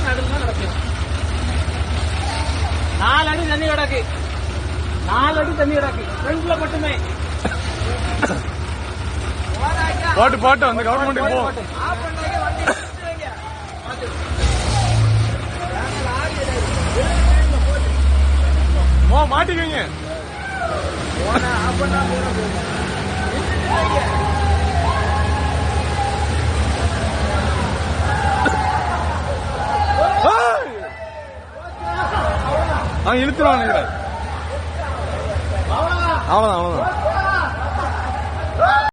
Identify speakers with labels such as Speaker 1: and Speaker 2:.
Speaker 1: நடுவில் நடக்கும். 4 அடி தண்ணி கிடக்கு. 4 அடி தண்ணி கிடக்கு. ஃப்ரண்ட்ல மட்டுமே.
Speaker 2: போட்டு அந்த கவர்மெண்ட் போ. மாட்டிக்குவீங்க. இழுத்துருவாங்க. அவ்வளவுதான்.